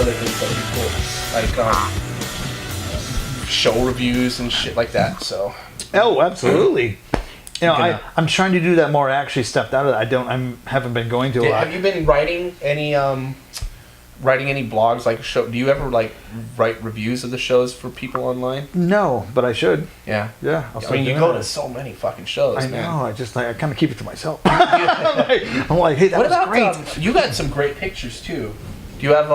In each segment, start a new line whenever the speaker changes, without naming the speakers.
other things that would be cool, like show reviews and shit like that. So.
Oh, absolutely. You know, I'm trying to do that more. I actually stepped out of that. Haven't been going to a lot.
Have you been writing any blogs like a show? Do you ever like write reviews of the shows for people online?
No, but I should.
Yeah.
Yeah.
I mean, you go to so many fucking shows.
I
man.
know. I kind of keep it to myself. I'm like, hey, that was great.
You got some great pictures too. Do you have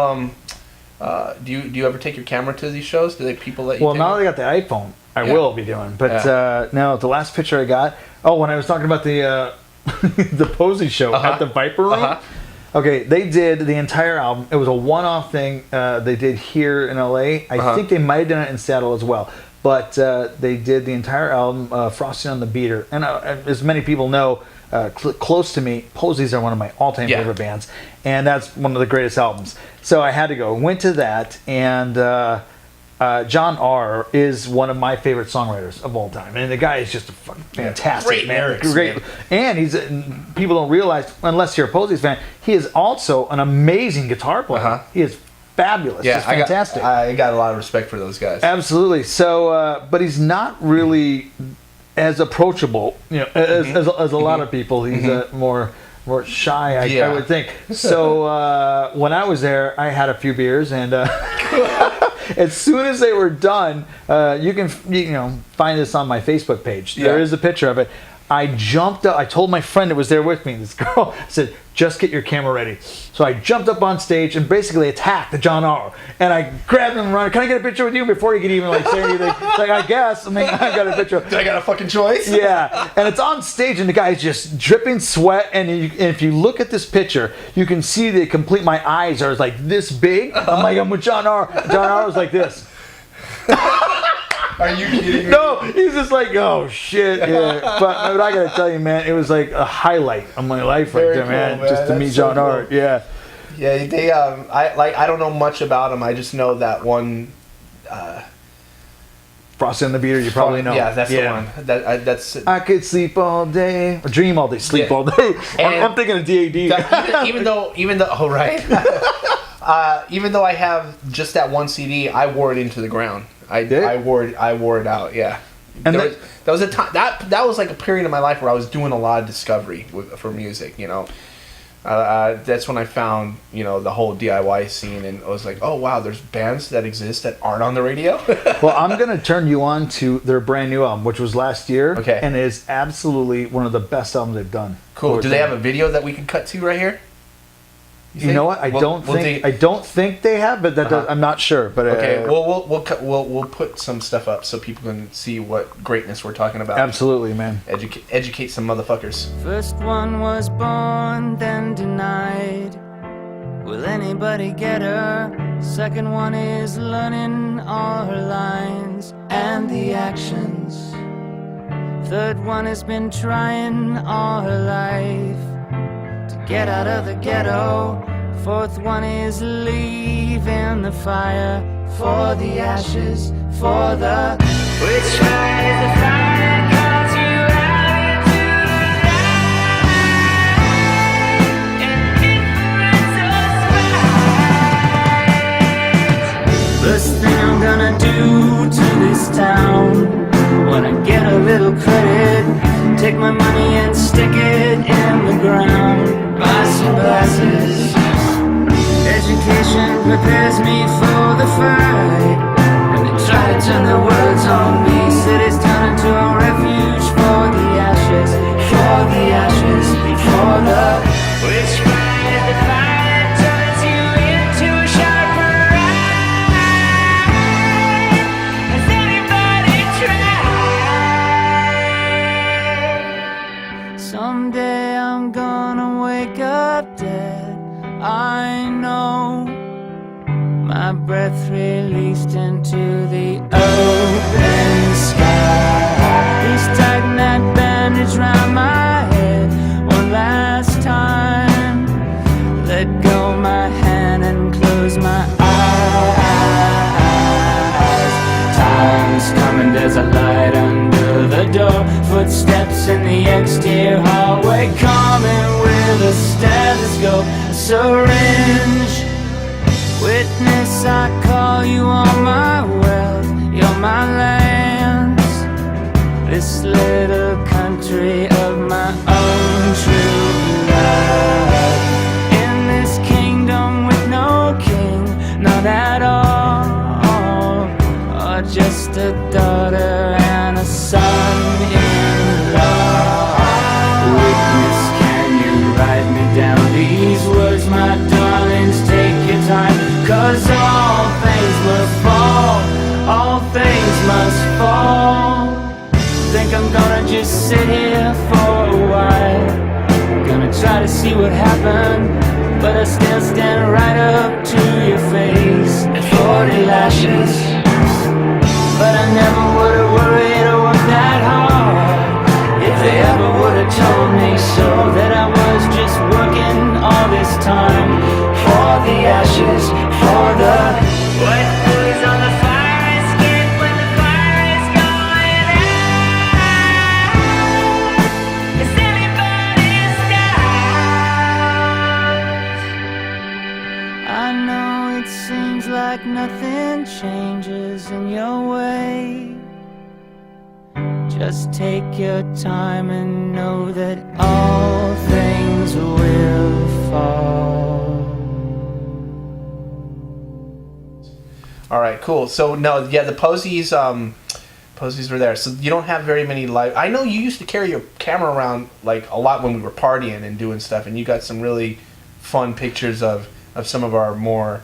do you ever take your camera to these shows? Do people let you?
Well, now that I got the iPhone, I will be doing. But no, the last picture I got. Oh, when I was talking about the the Posey show at the Viper Room. Okay, they did the entire album. It was a one-off thing they did here in LA. I think they might have done it in Seattle as well. But they did the entire album, Frosty on the Beater. And as many people know, close to me, Posies are one of my all-time favorite bands. And that's one of the greatest albums. So I had to go. Went to that, and John R. is one of my favorite songwriters of all time. And the guy is just a fucking fantastic
great
man.
lyrics,
Great.
man.
And he's people don't realize, unless you're a Posies fan, he is also an amazing guitar player. He is fabulous.
Yeah,
He's fantastic.
I got a lot of respect for those guys.
Absolutely. So, but he's not really as approachable, you know, as a lot of people. He's more shy, I would think. So when I was there, I had a few beers, and as soon as they were done, you can find this on my Facebook page. There is a picture of it. I jumped up. I told my friend that was there with me, this girl, I said, just get your camera ready. So I jumped up on stage and basically attacked the John R. And I grabbed him and ran, can I get a picture with you? Before he could even say anything. Like, I guess. I mean, I got a picture.
Did I got a fucking choice?
Yeah. And it's on stage and the guy's just dripping sweat. And if you look at this picture, you can see my eyes are like this big. I'm with John R. John R was like this.
Are you kidding me?
No, he's just like, oh shit, yeah. But I gotta tell you, man, it was like a highlight of my life right there, man. Just to meet John R. Yeah.
Yeah, they I don't know much about them. I just know that one.
Frosty on the Beater, you probably know.
Yeah, that's the one. That's.
I could sleep all day, or dream all day, sleep all day. I'm thinking of DAD.
Even though, oh right. Even though I have just that one CD, I wore it into the ground. I wore it out. Yeah. And that was a time that was like a period of my life where I was doing a lot of discovery for music. You know, that's when I found the whole DIY scene, and I was like, oh wow, there's bands that exist that aren't on the radio.
Well, I'm gonna turn you on to their brand new album, which was last year. Okay. And it is absolutely one of the best albums they've done.
Cool. Do they have a video that we can cut to right here?
You know what? I don't think they have, but I'm not sure. But
okay, we'll put some stuff up so people can see what greatness we're talking about.
Absolutely, man.
Educate some motherfuckers.
First one was born, then denied. Will anybody get her? Second one is learning all her lines and the actions. Third one has been trying all her life to get out of the ghetto. Fourth one is leaving the fire for the ashes, for the which one is the fire that calls you out into the light? First thing I'm gonna do to this town, when I get a little credit, take my money and stick it in the ground. Buy some glasses. Education prepares me for the fight. And they try to turn their words on me. Cities turn into a refuge for the ashes, for the ashes, for the which one is the fire that turns you into a sharper eye? Has anybody tried? Someday I'm gonna wake up dead. I know, my breath released into the open sky. Please tighten that bandage round my head one last time. Let go my hand and close my eyes. Time's coming, there's a light under the door. Footsteps in the exterior hallway, coming with a stethoscope, a syringe. Witness call you all my wealth, you're my lands. This little country of my own true love. In this kingdom with no king, not at all, or just a daughter and a son-in-law. Witness, can you write me down these words, my darlings? Take your time, 'cause all things must fall, all things must fall. Think I'm gonna just sit here for a while, gonna try to see what happened, but I still stand right up to your face at 40 lashes. But I never would've worried or worked that hard if they ever would've told me so, that I was just working all this time for the ashes, for the what goes on the fire escape when the fire is going out. Is anybody's doubt? I know it seems like nothing changes in your way. Just take your time and know that all things will fall.
All right, cool. So no, yeah, the Posies were there. So you don't have very many live. I know you used to carry your camera around like a lot when we were partying and doing stuff, and you got some really fun pictures of some of our more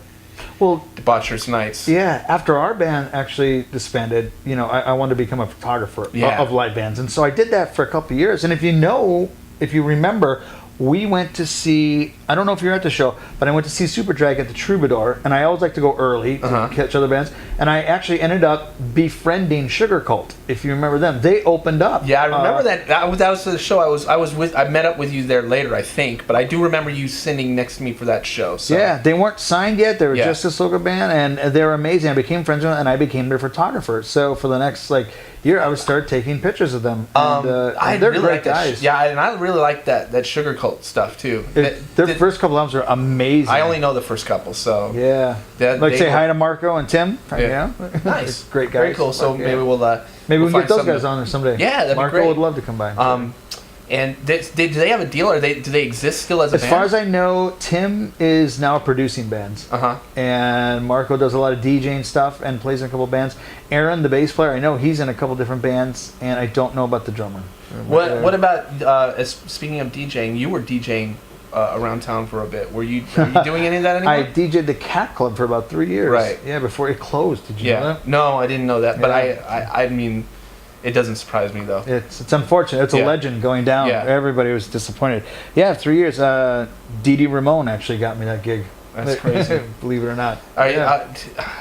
debaucherous nights.
Yeah, after our band actually disbanded, I wanted to become a photographer of live bands, and so I did that for a couple of years. And if you remember, we went to see, I don't know if you were at the show, but I went to see Superdrag at the Troubadour, and I always like to go early to catch other bands, and I actually ended up befriending Sugar Cult, if you remember them. They opened up.
Yeah, I remember that. That was the show I met up with you there later, I think, but I do remember you sitting next to me for that show. So.
Yeah, they weren't signed yet. They were just this local band, and they were amazing. I became friends with them, and I became their photographer. So for the next year, I would start taking pictures of them. And they're really great guys.
And I really like that Sugar Cult stuff too.
Their first couple albums are amazing.
I only know the first couple, so
yeah. Say hi to Marco and Tim.
Yeah, nice,
great guys.
Very cool. So maybe we
can get those guys on there someday.
Yeah, that'd
Marco
be great.
would love to come by.
And do they have a deal, or do they exist still as a band?
As far as I know, Tim is now producing bands. And Marco does a lot of DJing stuff and plays in a couple bands. Aaron, the bass player, I know he's in a couple different bands, and I don't know about the drummer.
What about speaking of DJing? You were DJing around town for a bit. Are you doing any of that anymore?
I DJed the Cat Club for about 3 years.
Right.
Yeah, before it closed. Did you know that?
No, I didn't know that. But I mean, it doesn't surprise me though.
It's unfortunate. It's a legend going down.
Yeah.
Everybody was disappointed. Yeah, 3 years. Dee Dee Ramone actually got me that gig.
That's crazy.
Believe it or not.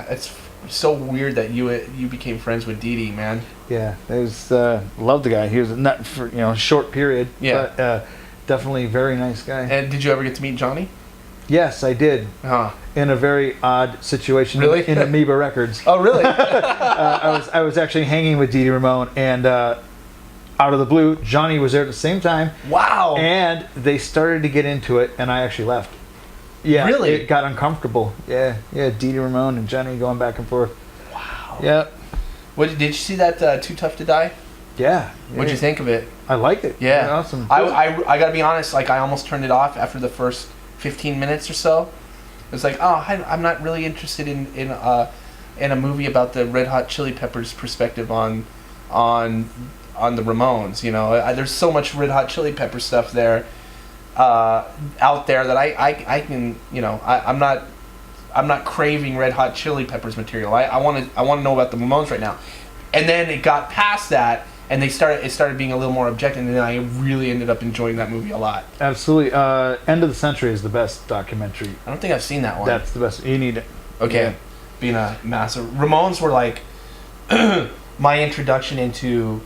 It's so weird that you became friends with Dee Dee, man.
Yeah, it was loved the guy. He was a nut for a short period.
Yeah.
But definitely a very nice guy.
And did you ever get to meet Johnny?
Yes, I did. In a very odd situation.
Really?
In Amoeba Records.
Oh, really?
I was actually hanging with Dee Dee Ramone, and out of the blue, Johnny was there at the same time.
Wow.
And they started to get into it, and I actually left. Yeah.
Really?
It got uncomfortable. Yeah. Dee Dee Ramone and Johnny going back and forth.
Wow.
Yeah.
Did you see that Too Tough to Die?
Yeah.
What'd you think of it?
I liked it.
Yeah.
Awesome.
I gotta be honest, I almost turned it off after the first 15 minutes or so. It was like, I'm not really interested in a movie about the Red Hot Chili Peppers perspective on the Ramones. There's so much Red Hot Chili Pepper stuff there out there that I can I'm not craving Red Hot Chili Peppers material. I want to know about the Ramones right now. And then it got past that, and it started being a little more objective, and then I really ended up enjoying that movie a lot.
Absolutely. End of the Century is the best documentary.
I don't think I've seen that one.
That's the best. You need it.
Okay.
Yeah.
Being a massive Ramones were like my introduction into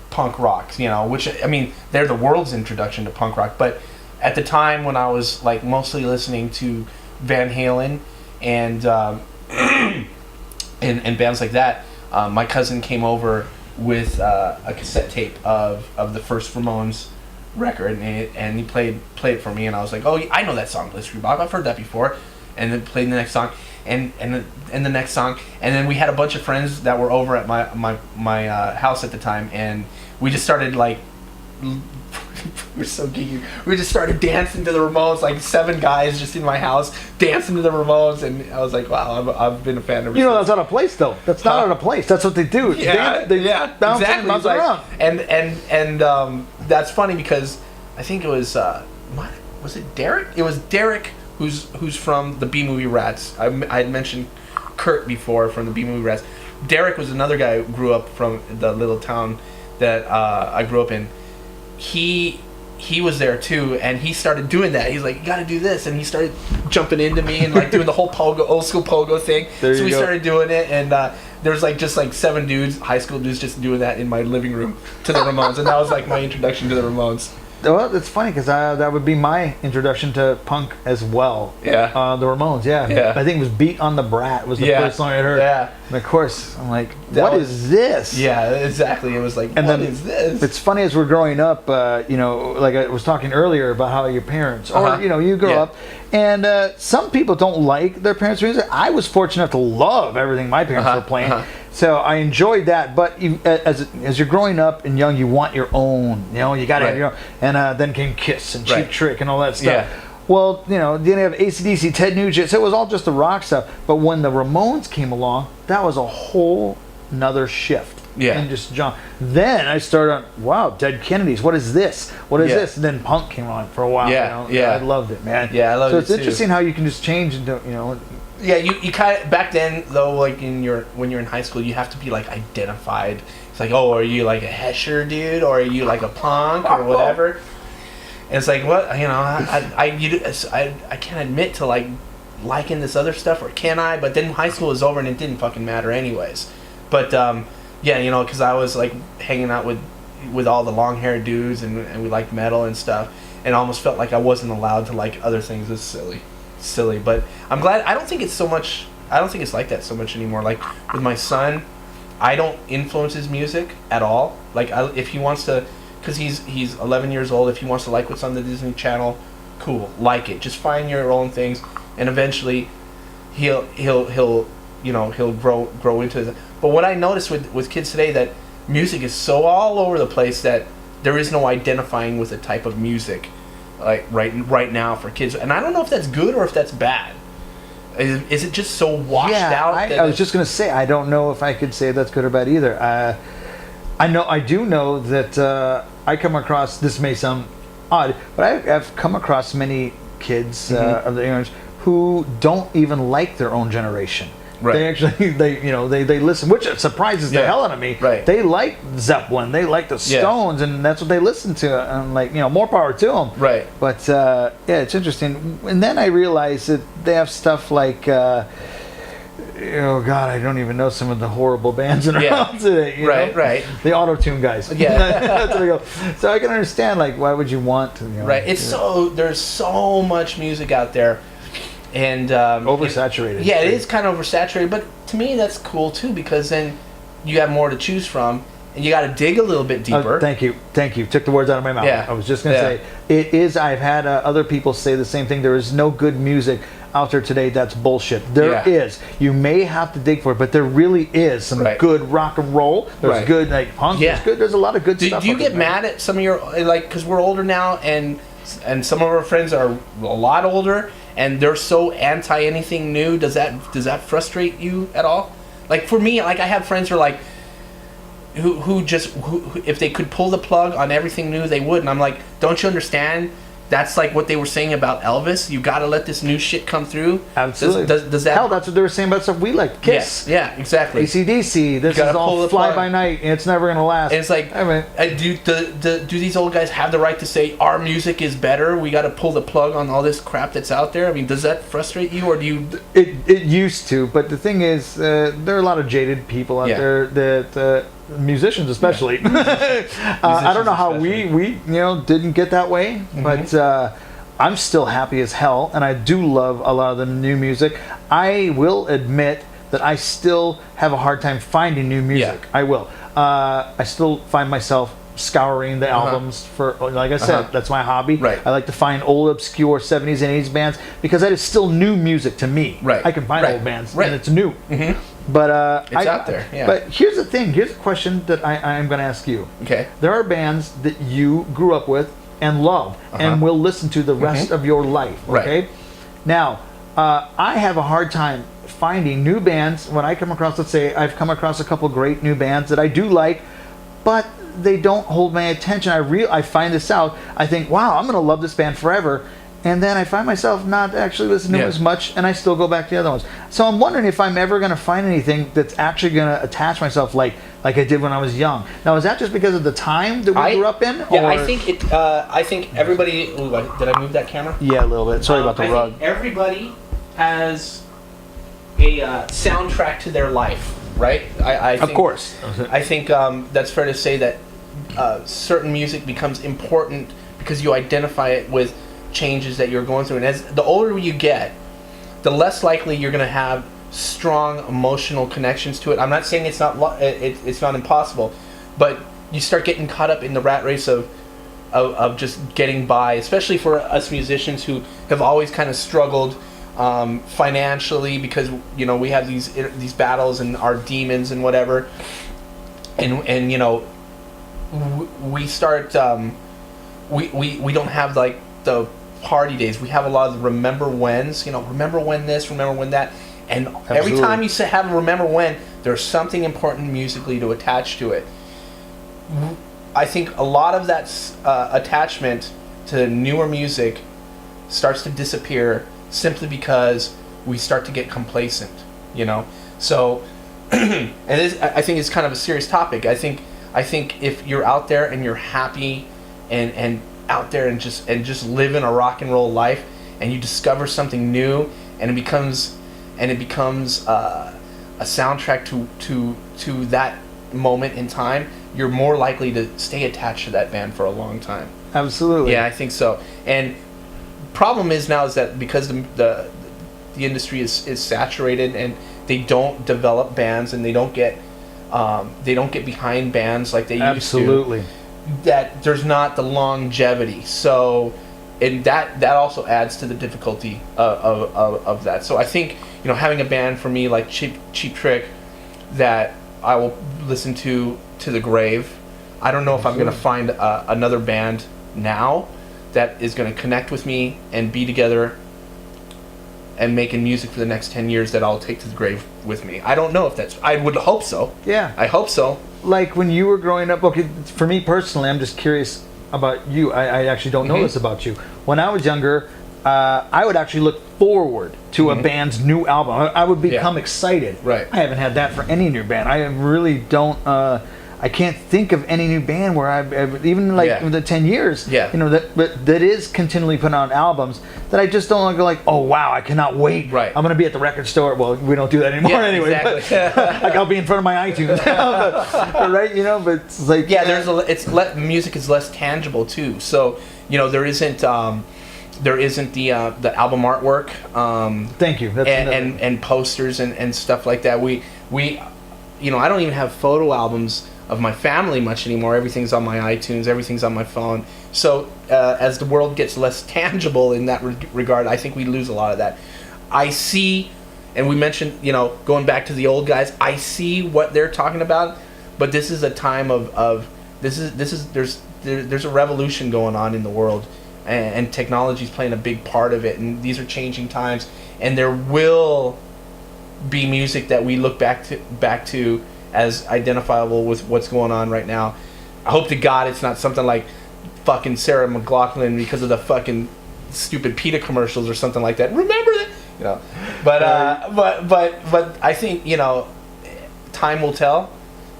punk rock, which I mean they're the world's introduction to punk rock, but at the time when I was mostly listening to Van Halen and and bands like that, my cousin came over with a cassette tape of the first Ramones record, and he played it for me, and I was like, oh, I know that song, Blitzkrieg Bop, I've heard that before, and then played the next song, and the next song, and then we had a bunch of friends that were over at my house at the time, and we just started like. We're so geeky. We just started dancing to the Ramones, like 7 guys just in my house dancing to the Ramones, and I was like, "Wow, I've been a fan of."
That's out of place though. That's not out of place. That's what they do.
Yeah,
they bounce
exactly.
bounce around.
And that's funny because I think it was was it Derek? It was Derek who's from the B Movie Rats. I had mentioned Kurt before from the B Movie Rats. Derek was another guy who grew up from the little town that I grew up in. He was there too, and he started doing that. He's like, "You got to do this," and he started jumping into me and like doing the whole old school pogo thing. So we started doing it, and there was like just like 7 dudes, high school dudes, just doing that in my living room to the Ramones, and that was like my introduction to the Ramones.
Well, it's funny because that would be my introduction to punk as well.
Yeah.
The Ramones, yeah. I think it was Beat on the Brat was the first song I heard.
Yeah.
And of course, I'm like, what is this?
Yeah, exactly. It was like, what is this?
It's funny as we're growing up, like I was talking earlier about how your parents, or, you grow up, and some people don't like their parents' music. I was fortunate enough to love everything my parents were playing. So I enjoyed that, but as you're growing up and young, you want your own. You got to have your own. And then came Kiss and Cheap Trick and all that stuff.
Yeah.
Well, then you have AC/DC, Ted Nugent, so it was all just the rock stuff. But when the Ramones came along, that was a whole nother shift.
Yeah.
And just John. Then I started on, wow, Dead Kennedys. What is this? What is this? And then punk came on for a while. I loved it, man.
Yeah, I loved it too.
So it's interesting how you can just change into,
Yeah, you kind of back then though, like when you're in high school, you have to be like identified. It's like, oh, are you like a Hesher dude, or are you like a punk or whatever? And it's like, what I can't admit to like liking this other stuff, or can I? But then high school was over and it didn't fucking matter anyways. But because I was like hanging out with all the long haired dudes and we liked metal and stuff, and almost felt like I wasn't allowed to like other things. It's silly, but I'm glad. I don't think it's like that so much anymore. Like with my son, I don't influence his music at all. Like if he wants to, because he's 11 years old, if he wants to like what's on the Disney Channel, cool, like it. Just find your own things, and eventually he'll grow into it. But what I noticed with kids today, that music is so all over the place that there is no identifying with a type of music. Like right now for kids, and I don't know if that's good or if that's bad. Is it just so washed out?
I was just gonna say, I don't know if I could say that's good or bad either. I do know that I come across, this may sound odd, but I've come across many kids of the age who don't even like their own generation. Right. They actually, they listen, which surprises the hell out of me.
Right.
They like Zeppelin, they like the Stones, and that's what they listen to. And like, more power to them.
Right.
But it's interesting. And then I realized that they have stuff like, oh God, I don't even know some of the horrible bands that are out today.
Right.
The auto-tune guys.
Yeah.
That's what I go. So I can understand, like, why would you want to?
Right. There's so much music out there. And
oversaturated.
It is kind of oversaturated, but to me that's cool too, because then you have more to choose from, and you got to dig a little bit deeper.
Thank you. Took the words out of my mouth.
Yeah.
I was just going to say, it is. I've had other people say the same thing. There is no good music out there today that's bullshit. There is. You may have to dig for it, but there really is some good rock and roll. There's good like punk.
Yeah.
There's a lot of good stuff.
Do you get mad at some of your, like, because we're older now, and some of our friends are a lot older, and they're so anti anything new? Does that frustrate you at all? Like for me, like I have friends who are like, who if they could pull the plug on everything new, they would. And I'm like, don't you understand? That's like what they were saying about Elvis. You got to let this new shit come through.
Absolutely.
Does that?
Hell, that's what they were saying about stuff we like. Kiss.
Yeah, exactly.
AC/DC. This is all fly by night, and it's never gonna last.
And it's like, do these old guys have the right to say our music is better? We got to pull the plug on all this crap that's out there. I mean, does that frustrate you, or do you?
It used to, but the thing is, there are a lot of jaded people out there that. Musicians especially. I don't know how we didn't get that way, but I'm still happy as hell, and I do love a lot of the new music. I will admit that I still have a hard time finding new music. I will. I still find myself scouring the albums for, like I said, that's my hobby.
Right.
I like to find old, obscure 70s and 80s bands because that is still new music to me.
Right.
I can find
Right.
old bands
Right.
and it's new. But
It's out there, yeah.
But here's the thing. Here's a question that I'm going to ask you.
Okay.
There are bands that you grew up with and love and will listen to the rest of your life. Okay.
Right.
Now, I have a hard time finding new bands when I come across. Let's say I've come across a couple great new bands that I do like, but they don't hold my attention. I find this out. I think, wow, I'm going to love this band forever. And then I find myself not actually listening to them as much, and I still go back to the other ones. So I'm wondering if I'm ever going to find anything that's actually going to attach myself like I did when I was young. Now, is that just because of the time that we grew up in?
Yeah,
or?
I think everybody. Ooh, did I move that camera?
Yeah, a little bit. Sorry about the
I
rug.
think everybody has a soundtrack to their life, right? I think,
Of course.
I think that's fair to say that certain music becomes important because you identify it with changes that you're going through, and as the older you get, the less likely you're going to have strong emotional connections to it. I'm not saying it's not impossible, but you start getting caught up in the rat race of just getting by, especially for us musicians who have always kind of struggled financially because we have these battles and our demons and whatever, and we start we don't have like the party days. We have a lot of the remember whens, remember when this, remember when that, and every time you say have a remember when, there's something important musically to attach to it. I think a lot of that attachment to newer music starts to disappear simply because we start to get complacent, So, and I think it's kind of a serious topic. I think if you're out there and you're happy and out there and just living a rock and roll life, and you discover something new, and it becomes a soundtrack to that moment in time, you're more likely to stay attached to that band for a long time.
Absolutely.
Yeah, I think so. And problem is now is that because the industry is saturated and they don't develop bands and they don't get behind bands like they used to.
Absolutely.
That there's not the longevity, so and that also adds to the difficulty of that. So I think having a band for me like Cheap Trick that I will listen to the grave. I don't know if I'm going to find another band now that is going to connect with me and be together and making music for the next 10 years that I'll take to the grave with me. I don't know if that's. I would hope so.
Yeah.
I hope so.
Like when you were growing up, okay, for me personally, I'm just curious about you. I actually don't know this about you. When I was younger, I would actually look forward to a band's new album. I would become excited.
Right.
I haven't had that for any new band. I really don't. I can't think of any new band where I've even in the 10 years, that is continually putting out albums that I just don't go like, oh wow, I cannot wait.
Right.
I'm gonna be at the record store. Well, we don't do that anymore anyway.
Exactly.
But, like I'll be in front of my iTunes, but, right? But it's like
music is less tangible too. So there isn't the album artwork.
Thank you. That's
and posters and stuff like that. We I don't even have photo albums of my family much anymore. Everything's on my iTunes. Everything's on my phone. So as the world gets less tangible in that regard, I think we lose a lot of that. I see, and we mentioned, going back to the old guys, I see what they're talking about, but this is a time of there's a revolution going on in the world, and technology is playing a big part of it, and these are changing times, and there will be music that we look back to as identifiable with what's going on right now. I hope to God it's not something like fucking Sarah McLachlan because of the fucking stupid PETA commercials or something like that. Remember that, But I think time will tell,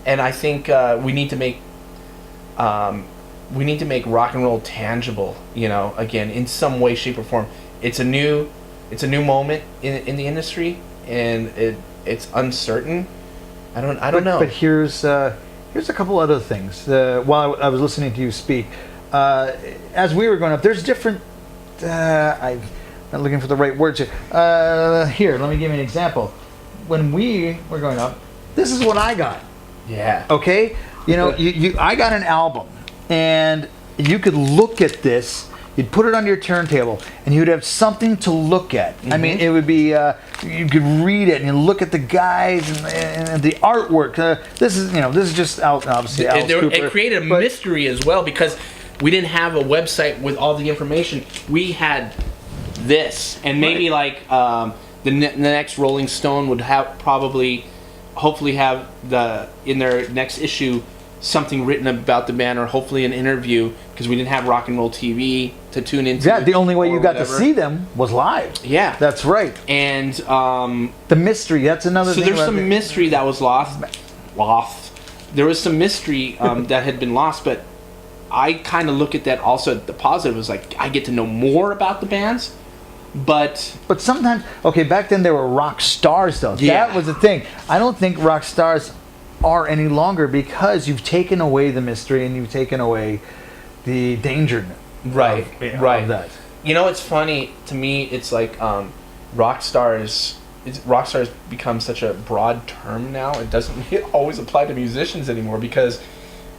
and I think we need to make rock and roll tangible. Again, in some way, shape, or form. It's a new moment in the industry, and it's uncertain. I don't know.
But here's a couple other things. While I was listening to you speak, as we were growing up, there's different. I'm not looking for the right words here. Here, let me give you an example. When we were growing up, this is what I got.
Yeah.
Okay. I got an album and you could look at this. You'd put it on your turntable, and you'd have something to look at. I mean, it would be you could read it and you look at the guys and the artwork. This is just obviously Alice Cooper.
It created a mystery as well because we didn't have a website with all the information. We had this, and maybe like the next Rolling Stone would hopefully have in their next issue something written about the band, or hopefully an interview, because we didn't have Rock and Roll TV to tune into.
Yeah, the only way you got to see them was live.
Yeah,
that's right.
And
the mystery, that's another thing.
So there's some mystery that was lost. There was some mystery that had been lost, but I kind of look at that also. The positive was like I get to know more about the bands. But
sometimes, okay, back then they were rock stars though.
Yeah.
That was the thing. I don't think rock stars are any longer because you've taken away the mystery and you've taken away the danger of that.
You know, it's funny to me. It's like rock stars become such a broad term now. It doesn't always apply to musicians anymore because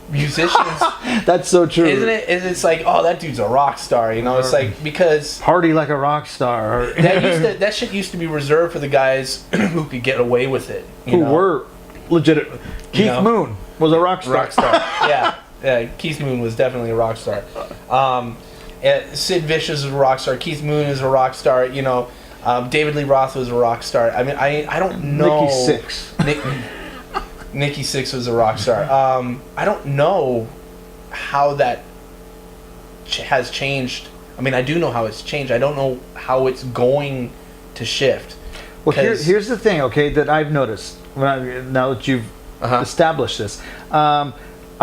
musicians.
That's so true,
isn't it? It's like, oh, that dude's a rock star. You know, it's like because
party like a rock star.
that shit used to be reserved for the guys who could get away with it.
Who were legit. Keith Moon was a rock star.
Rock star. Yeah. Keith Moon was definitely a rock star. Sid Vicious is a rock star. Keith Moon is a rock star. You know, David Lee Roth was a rock star. I mean, I don't know.
Nikki Sixx.
Nikki Sixx was a rock star. I don't know how that has changed. I mean, I do know how it's changed. I don't know how it's going to shift.
Well, here's the thing, okay, that I've noticed now that you've established this. A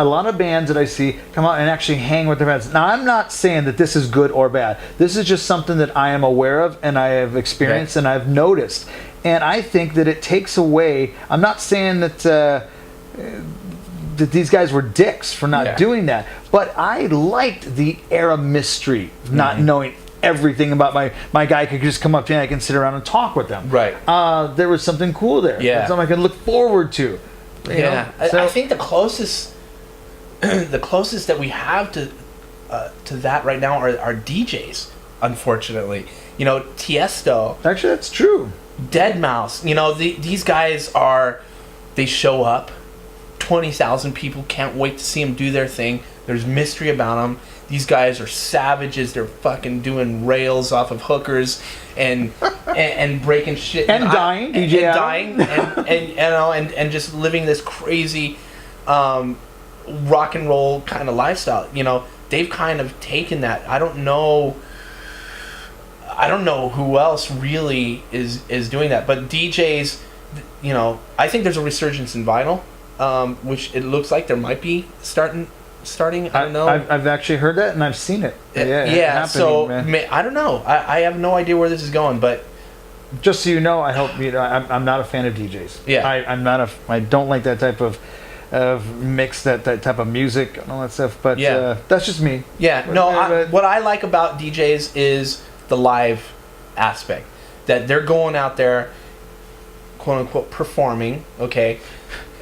lot of bands that I see come out and actually hang with their bands. Now, I'm not saying that this is good or bad. This is just something that I am aware of and I have experienced and I've noticed. And I think that it takes away. I'm not saying that that these guys were dicks for not doing that, but I liked the era mystery, not knowing everything about my guy could just come up to me and I can sit around and talk with them.
Right.
There was something cool there.
Yeah.
Something I can look forward to.
I think the closest that we have to that right now are DJs. Unfortunately, you know, Tiesto.
Actually, that's true.
Deadmau5. You know, these guys they show up. 20,000 people can't wait to see them do their thing. There's mystery about them. These guys are savages. They're fucking doing rails off of hookers and breaking shit
and dying,
and just living this crazy rock and roll kind of lifestyle. You know, they've kind of taken that. I don't know who else really is doing that, but DJs, you know, I think there's a resurgence in vinyl, which it looks like there might be starting. I don't know.
I've actually heard that and I've seen it.
So I don't know. I have no idea where this is going, but
just so you know, I hope you know. I'm not a fan of DJs.
Yeah,
I'm not I don't like that type of mix, that type of music and all that stuff. But that's just me.
Yeah. What I like about DJs is the live aspect, that they're going out there, quote unquote, performing. Okay.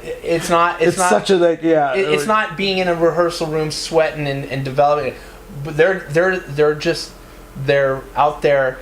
It's not
such a like
it's not being in a rehearsal room sweating and developing it, but they're out there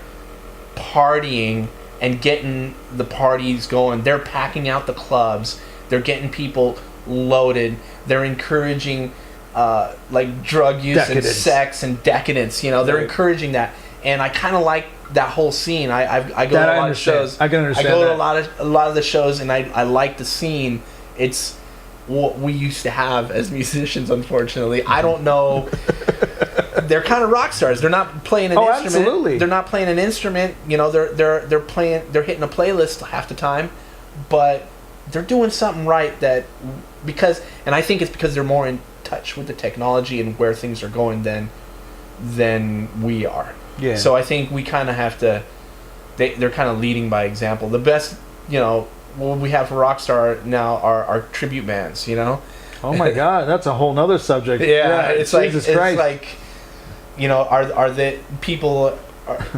partying and getting the parties going. They're packing out the clubs. They're getting people loaded. They're encouraging like drug use and sex and decadence. You know, they're encouraging that, and I kind of like that whole scene. I go to a lot of shows.
I can understand.
I go to a lot of the shows, and I like the scene. It's what we used to have as musicians, unfortunately. I don't know. They're kind of rock stars. They're not playing an instrument.
Absolutely.
They're not playing an instrument. You know, they're hitting a playlist half the time, but they're doing something right and I think it's because they're more in touch with the technology and where things are going than we are.
Yeah.
So I think we kind of have to. They're kind of leading by example. The best, you know, what we have for Rockstar now are tribute bands, you know?
Oh my God, that's a whole nother subject.
It's like, you know, are the people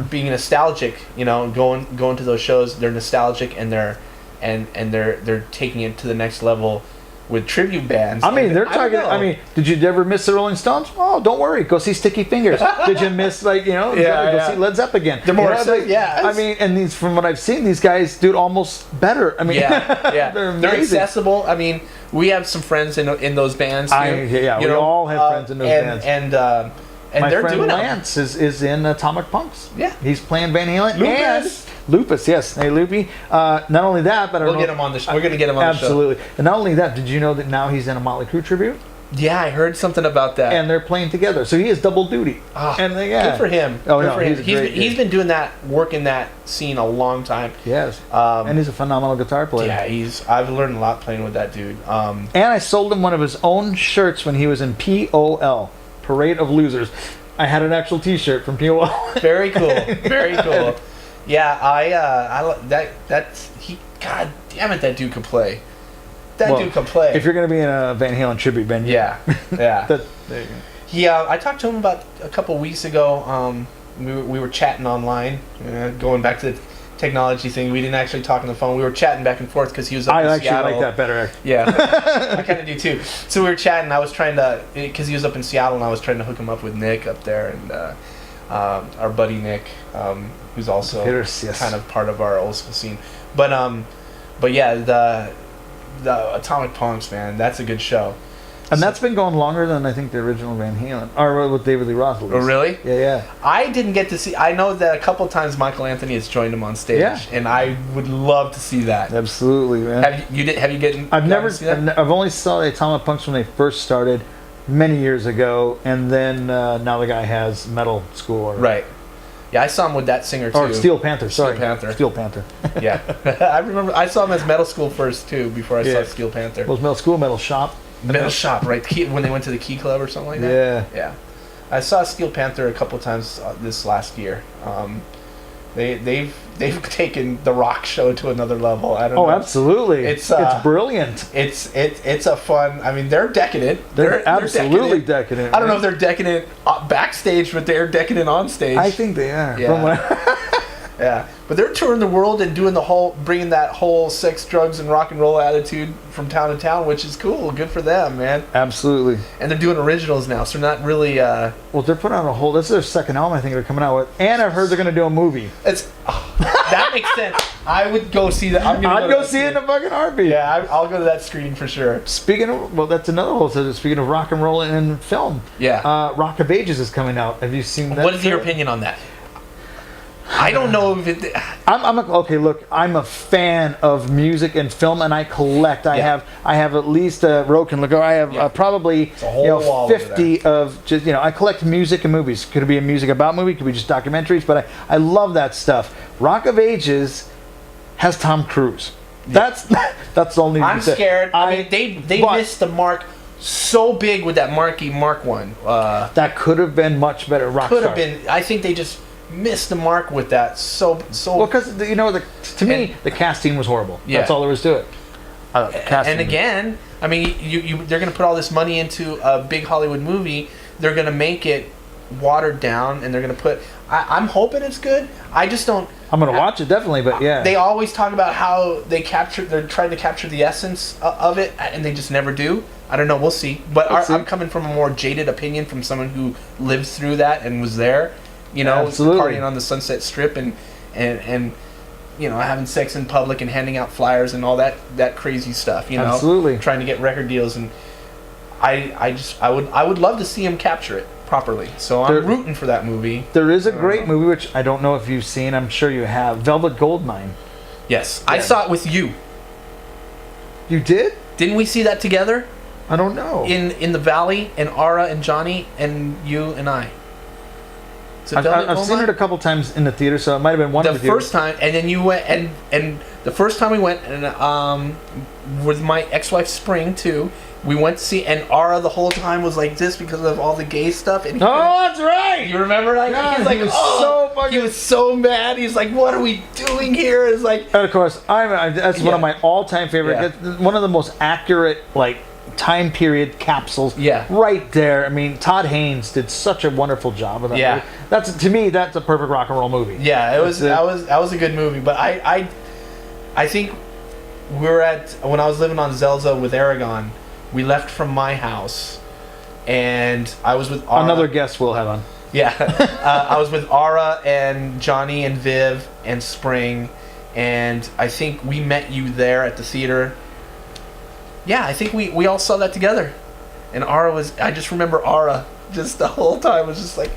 being nostalgic, you know, going to those shows, they're nostalgic and they're taking it to the next level with tribute bands.
I mean,
and
they're
I don't
talking.
know.
I mean, did you ever miss the Rolling Stones? Oh, don't worry, go see Sticky Fingers. Did you miss go see Led Zeppelin again?
They're more
I mean, and these from what I've seen, these guys do it almost better. I mean, they're
accessible. I mean, we have some friends in those bands.
We all have friends in those bands.
And
my
they're
friend
doing
Lance is in Atomic Punks.
Yeah,
he's playing Van Halen.
Lupus.
Lupus, yes. Hey, Loopy. Not only that, but
we'll get him on the show. We're going to get him on the show.
Absolutely. And not only that, did you know that now he's in a Motley Crue tribute?
Yeah, I heard something about that.
And they're playing together, so he is double duty.
Good for him.
Oh,
good
no,
for him. He's been doing that work in that scene a long time.
Yes. And he's a phenomenal guitar player.
Yeah, I've learned a lot playing with that dude.
And I sold him one of his own shirts when he was in POL, Parade of Losers. I had an actual T-shirt from POL.
Very cool. Very cool. Yeah, God damn it, that dude could play. Dude can play.
If you're going to be in a Van Halen tribute band,
yeah.
there you go.
Yeah, I talked to him about a couple weeks ago. We were chatting online, going back to the technology thing. We didn't actually talk on the phone. We were chatting back and forth because he was up in Seattle. I
actually like that better.
Yeah, I kind of do too. So we were chatting. I was trying to, because he was up in Seattle, and I was trying to hook him up with Nick up there, and our buddy Nick, who's also kind of part of our old school scene. But yeah, the Atomic Punks, man, that's a good show.
And that's been going longer than I think the original Van Halen, or with David Lee Roth.
Oh, really?
Yeah.
I didn't get to see. I know that a couple times Michael Anthony has joined him on stage, and I would love to see that.
Absolutely, man.
Have you gotten?
I've only saw the Atomic Punks when they first started many years ago, and then now the guy has Metal School.
Right. Yeah, I saw him with that singer too.
Or Steel Panther. Sorry,
Steel Panther. Yeah, I remember. I saw him as Metal School first too, before I saw Steel Panther.
Well, it was Metal School, Metal Shop.
Metal Shop, right? When they went to the Key Club or something like that. Yeah. I saw Steel Panther a couple times this last year. They've taken the rock show to another level. I don't know.
Oh, absolutely! It's brilliant.
It's a fun. I mean, they're decadent.
They're absolutely decadent.
I don't know if they're decadent backstage, but they're decadent on stage.
I think they are.
Yeah. Yeah, but they're touring the world and doing bringing that whole sex, drugs, and rock and roll attitude from town to town, which is cool. Good for them, man.
Absolutely.
And they're doing originals now, so they're not really.
Well, they're putting out a whole. This is their second album, I think they're coming out with, and I've heard they're going to do a movie.
That makes sense. I would go see that.
I'd go see it in a fucking heartbeat.
Yeah, I'll go to that screening for sure.
Speaking of, that's another whole. Speaking of rock and roll and film, Rock of Ages is coming out. Have you seen that?
What is your opinion on that? I don't know if it.
Okay. Look, I'm a fan of music and film, and I collect. I have at least Roken. Look, I have probably 50 of just I collect music and movies. Could it be a music about movie? Could be just documentaries. But I love that stuff. Rock of Ages has Tom Cruise. That's the only.
I'm scared. I mean, they missed the mark so big with that Mark 1.
That could have been much better.
Could have been. I think they just missed the mark with that so well,
because to me the casting was horrible. That's all there was to it.
And again, I mean, they're going to put all this money into a big Hollywood movie. They're going to make it watered down, and they're going to put. I'm hoping it's good. I just don't.
I'm going to watch it definitely, but yeah.
They always talk about how they're trying to capture the essence of it, and they just never do. I don't know. We'll see. But I'm coming from a more jaded opinion from someone who lived through that and was there. Partying on the Sunset Strip and having sex in public and handing out flyers and all that crazy stuff.
Absolutely.
Trying to get record deals, and I would love to see him capture it properly. So I'm rooting for that movie.
There is a great movie which I don't know if you've seen. I'm sure you have. Velvet Goldmine.
Yes, I saw it with you.
You did?
Didn't we see that together?
I don't know.
In the Valley, and Ara and Johnny and you and I.
I've seen it a couple times in the theater, so it might have been one of the
first time, and then you went, and the first time we went, and with my ex-wife Spring too, we went to see, and Ara the whole time was like this because of all the gay stuff. And
that's right.
You remember? He was so mad. He's like, "What are we doing here?" It's like,
and of course, that's one of my all-time favorite. One of the most accurate time period capsules right there. I mean, Todd Haynes did such a wonderful job of that movie. To me that's a perfect rock and roll movie.
That was a good movie, but I think when I was living on Zelza with Aragon, we left from my house, and I was with Ara.
Another guest we'll have on.
Yeah, I was with Ara and Johnny and Viv and Spring, and I think we met you there at the theater. Yeah, I think we all saw that together, and I just remember Ara just the whole time was just like,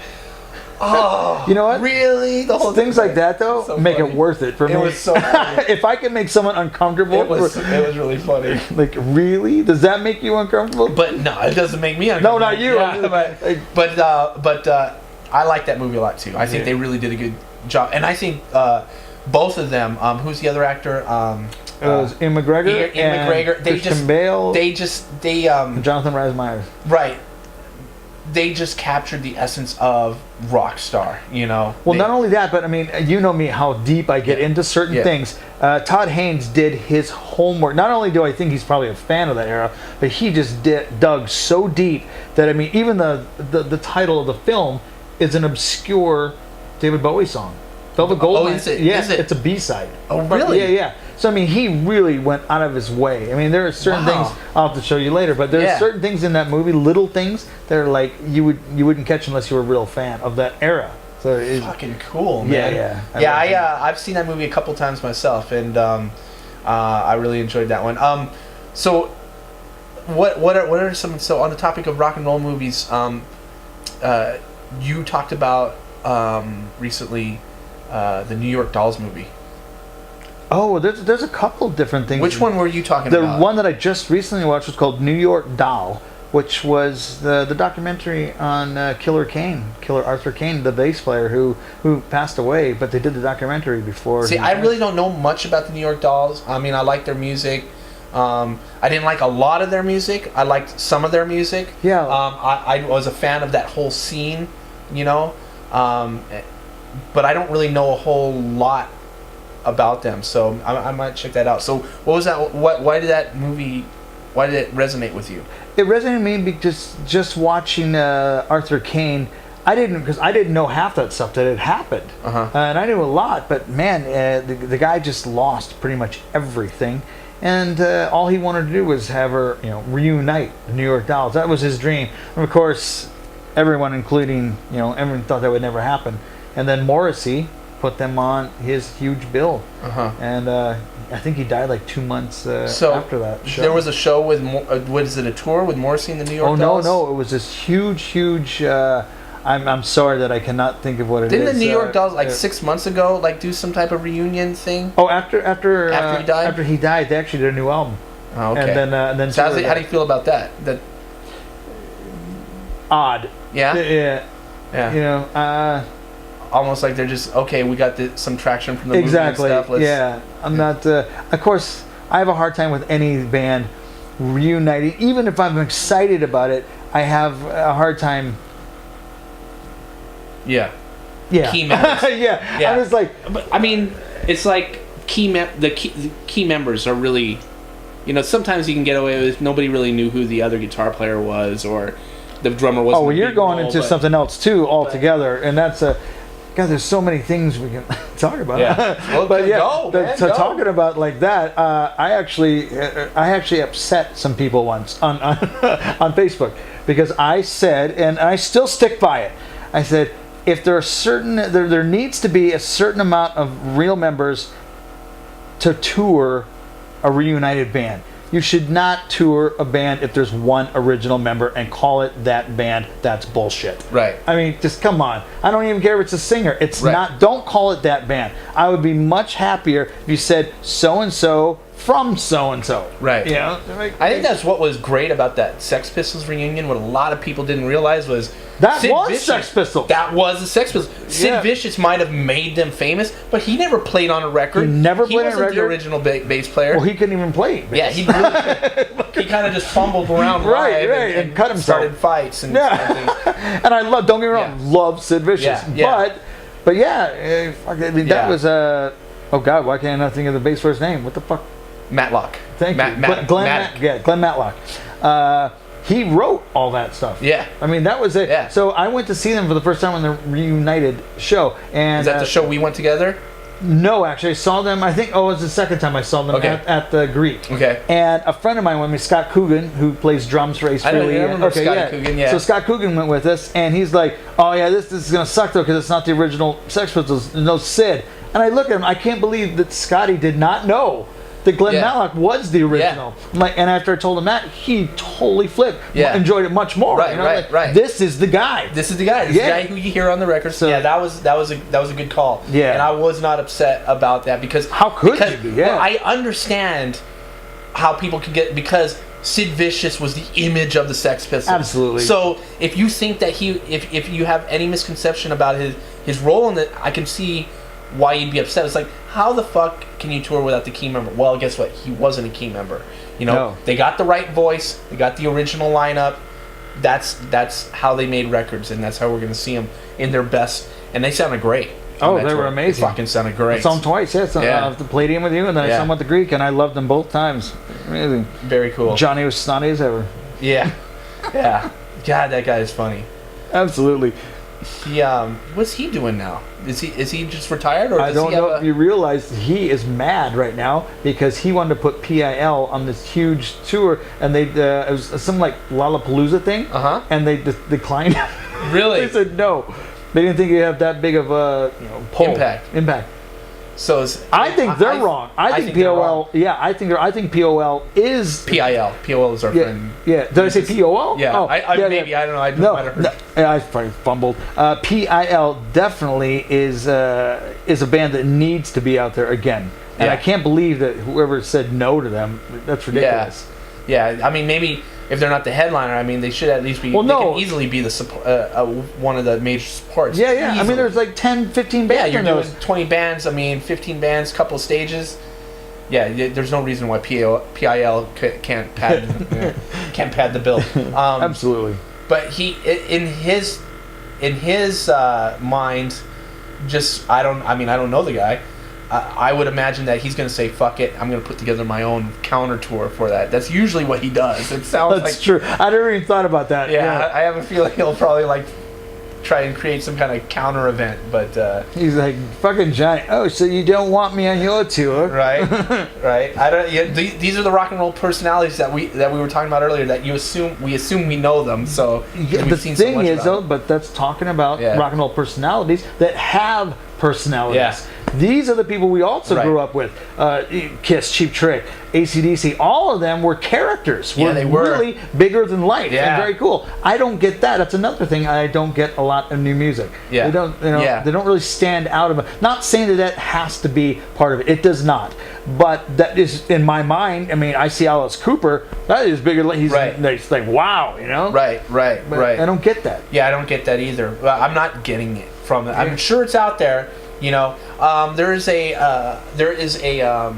oh,
you know what?
Really? The whole
things like that though
so
make
funny.
it worth it for me.
It was so funny.
If I can make someone uncomfortable,
it was really funny.
Like, really? Does that make you uncomfortable?
But no, it doesn't make me uncomfortable.
No, not you.
Yeah, but I like that movie a lot too. I think they really did a good job, and I think both of them. Who's the other actor?
It was Ian McGregor.
Ian McGregor.
Christian Bale.
They
Jonathan Rhys Meyers.
Right. They just captured the essence of rock star, you know.
Well, not only that, but I mean, you know me, how deep I get into certain things. Todd Haynes did his homework. Not only do I think he's probably a fan of that era, but he just dug so deep that, I mean, even the title of the film is an obscure David Bowie song. Velvet Goldmine.
Oh, is it?
Yes,
Is it?
it's a B-side.
Oh, really?
Yeah. So I mean, he really went out of his way. I mean, there are certain things I'll have to show you later, but there are certain things in that movie, little things that are like you wouldn't catch unless you were a real fan of that era. So it's
fucking cool, man.
Yeah.
I've seen that movie a couple times myself, and I really enjoyed that one. So what are some? So on the topic of rock and roll movies, you talked about recently the New York Dolls movie.
Oh, there's a couple different things.
Which one were you talking
about?
about?
The one that I just recently watched was called New York Doll, which was the documentary on Killer Arthur Kane, the bass player who passed away, but they did the documentary before.
See, I really don't know much about the New York Dolls. I mean, I like their music. I didn't like a lot of their music. I liked some of their music.
Yeah.
I was a fan of that whole scene, you know. But I don't really know a whole lot about them, so I might check that out. So what was that? Why did that movie? Why did it resonate with you?
It resonated with me because just watching Arthur Kane, I didn't know half that stuff that had happened, and I knew a lot. But man, the guy just lost pretty much everything, and all he wanted to do was have her, reunite the New York Dolls. That was his dream, and of course, everyone, including everyone, thought that would never happen. And then Morrissey put them on his huge bill, and I think he died like 2 months after that show.
There was a show with was it a tour with Morrissey and the New York Dolls?
No, it was this huge. I'm sorry that I cannot think of what it is.
Didn't the New York Dolls 6 months ago do some type of reunion thing?
Oh, after
he died.
After he died, they actually did a new album.
Oh, okay.
And then
so how do you feel about that? That
odd.
Yeah.
Yeah.
Almost like they're just okay. We got some traction from the
exactly.
movie and stuff.
Yeah, I'm not. Of course, I have a hard time with any band reuniting. Even if I'm excited about it, I have a hard time.
Yeah.
Key
members.
yeah. I was like,
but I mean, it's like the key members are really, sometimes you can get away with nobody really knew who the other guitar player was or the drummer was.
Oh, well, you're going into something else too altogether, and that's a. God, there's so many things we can talk about.
Yeah.
But yeah,
go.
Talking about like that, I actually upset some people once on on Facebook because I said, and I still stick by it. I said, if there are there needs to be a certain amount of real members to tour a reunited band. You should not tour a band if there's one original member and call it that band. That's bullshit.
Right.
I mean, just come on. I don't even care if it's a singer. It's
right.
not. Don't call it that band. I would be much happier if you said so and so from so and so.
Right.
I
think that's what was great about that Sex Pistols reunion. What a lot of people didn't realize was
that was Sex Pistols.
That was the Sex Pistols. Sid Vicious might have made them famous, but he never played on a record.
He never played on a record.
He wasn't the original bass player.
Well, he couldn't even play.
Yeah, he kind of just fumbled around live
and cut himself.
Started fights and
and I love. Don't get me wrong, love Sid Vicious. But yeah, I mean that was oh God, why can't I not think of the bass player's name? What the fuck?
Matlock.
Thank you. Glenn Matlock. He wrote all that stuff.
Yeah.
I mean, that was it.
Yeah.
So I went to see them for the first time on the Reunited show. And
is that the show we went together?
No, actually, I saw them. I think it was the second time I saw them at the Greek.
Okay.
And a friend of mine went with me, Scott Coogan, who plays drums for Ace Frehley.
I remember Scott Coogan. Yeah.
So Scott Coogan went with us, and he's like, "Oh yeah, this is gonna suck though, because it's not the original Sex Pistols. No Sid." And I look at him. I can't believe that Scotty did not know that Glenn Matlock was the original. Yeah. And after I told him that, he totally flipped. Yeah. Enjoyed it much more.
Right, right.
This is the guy.
This is the guy. This is the guy who you hear on the record. So yeah, that was a good call.
Yeah.
And I was not upset about that because
how could you be? Yeah.
Well, I understand how people can get, because Sid Vicious was the image of the Sex Pistols.
Absolutely.
So if you think that if you have any misconception about his role in it, I can see why you'd be upset. It's like, how the fuck can you tour without the key member? Well, guess what? He wasn't a key member. You know,
no.
They got the right voice. They got the original lineup. That's how they made records, and that's how we're going to see them in their best. And they sounded great.
Oh, they were amazing.
They fucking sounded great.
I saw them twice. Yeah, I the Palladium with you, and then I saw them with the Greek, and I loved them both times. Amazing.
Very cool.
Johnny was snotty as ever.
Yeah. Yeah. God, that guy is funny.
Absolutely.
He what's he doing now? Is he just retired, or
I don't know if you realize he is mad right now because he wanted to put PIL on this huge tour, and they it was something like Lollapalooza thing, and they declined.
Really?
They said no. They didn't think you have that big of a pull.
Impact. So
I think they're wrong. I think POL. Yeah, I think POL is
PIL. POL is our friend.
Yeah. Did I say POL?
Yeah. Maybe I don't know. I might have heard.
No, I probably fumbled. PIL definitely is a band that needs to be out there again, and I can't believe that whoever said no to them. That's ridiculous.
Yeah. I mean, maybe if they're not the headliner, I mean, they should at least be. Well, no. They can easily be the one of the major supports.
Yeah. Easily. I mean, there's like 10, 15 bands.
Yeah, you're doing 20 bands. I mean, 15 bands, couple stages. Yeah, there's no reason why PIL can't pad can't pad the bill.
Absolutely.
But he, in his mind, just I don't know the guy. I would imagine that he's going to say, fuck it, I'm going to put together my own counter tour for that. That's usually what he does. It sounds
That's true. I never even thought about that.
Yeah, I have a feeling he'll probably try and create some kind of counter event, but
he's like, fucking Johnny, oh, so you don't want me on your tour?
Right. I don't. Yeah, these are the rock and roll personalities that we were talking about earlier. That we assume we know them. So
the thing is, though, but that's talking about rock and roll personalities that have personalities.
Yeah.
These are the people we also grew up with. Kiss, Cheap Trick, AC/DC, all of them were characters.
They were
really bigger than life and
Yeah.
very cool. I don't get that. That's another thing I don't get a lot of new music.
Yeah.
They don't, they don't really stand out of it. Not saying that has to be part of it. It does not. But that is, in my mind, I mean, I see Alice Cooper, that is bigger than he's like, wow, Right.
But
I don't get that.
Yeah, I don't get that either. I'm not getting it from it. I'm sure it's out there. There is a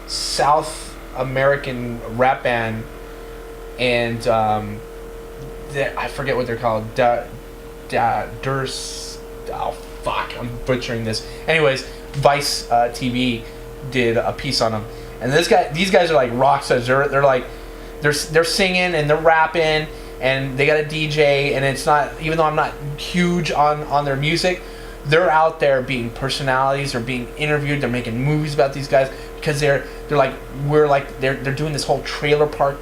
South American rap band, and I forget what they're called. Oh fuck, I'm butchering this. Anyways, Vice TV did a piece on them, and these guys are like rock stars. They're singing and they're rapping, and they got a DJ, and it's not, even though I'm not huge on their music, they're out there being personalities. They're being interviewed. They're making movies about these guys because they're doing this whole trailer park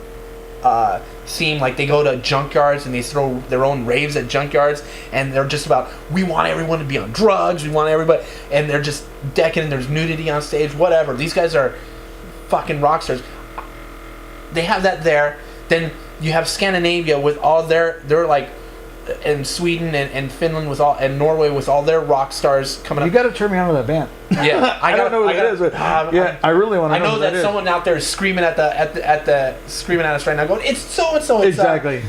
theme. Like, they go to junkyards and they throw their own raves at junkyards, and they're just about, we want everyone to be on drugs. We want everybody, and they're just decadent. There's nudity on stage. Whatever. These guys are fucking rock stars. They have that there. Then you have Scandinavia with all their like. And Sweden and Finland and Norway with all their rock stars coming up.
You got to turn me on to that band.
Yeah,
I don't know what it is, but I really want to know.
I know that someone out there is screaming screaming at us right now, going, "It's so and so."
Exactly.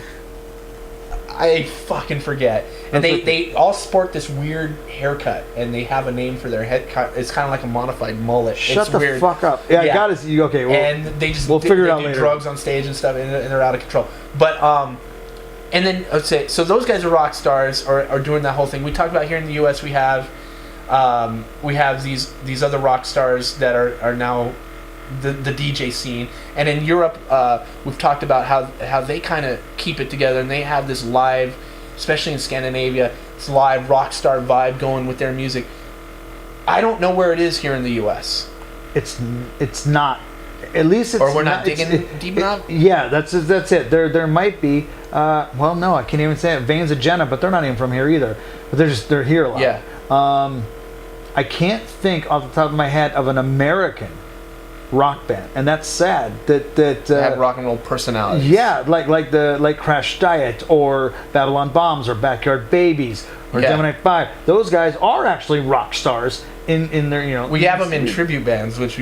I fucking forget. And they all sport this weird haircut, and they have a name for their head cut. It's kind of like a modified mullet.
Shut
it's
the
weird.
fuck up. Yeah, I got it. Okay,
and they just
we'll figure it out
do
later.
Drugs on stage and stuff, and they're out of control. But and then let's say, so those guys are rock stars, are doing that whole thing. We talked about here in the U.S. we have these other rock stars that are now the DJ scene, and in Europe we've talked about how they kind of keep it together, and they have this live, especially in Scandinavia, this live rock star vibe going with their music. I don't know where it is here in the U.S.
It's not. At least it's
or we're not digging deep enough.
Yeah, that's it. There might be. Well, no, I can't even say it. Veins of Jenna, but they're not even from here either. But they're here a lot.
Yeah.
I can't think off the top of my head of an American rock band, and that's sad. That
have rock and roll personalities.
Yeah, like Crash Diet or Babylon Bombs or Backyard Babies or Gemini 5. Those guys are actually rock stars in their
We have them in tribute bands, which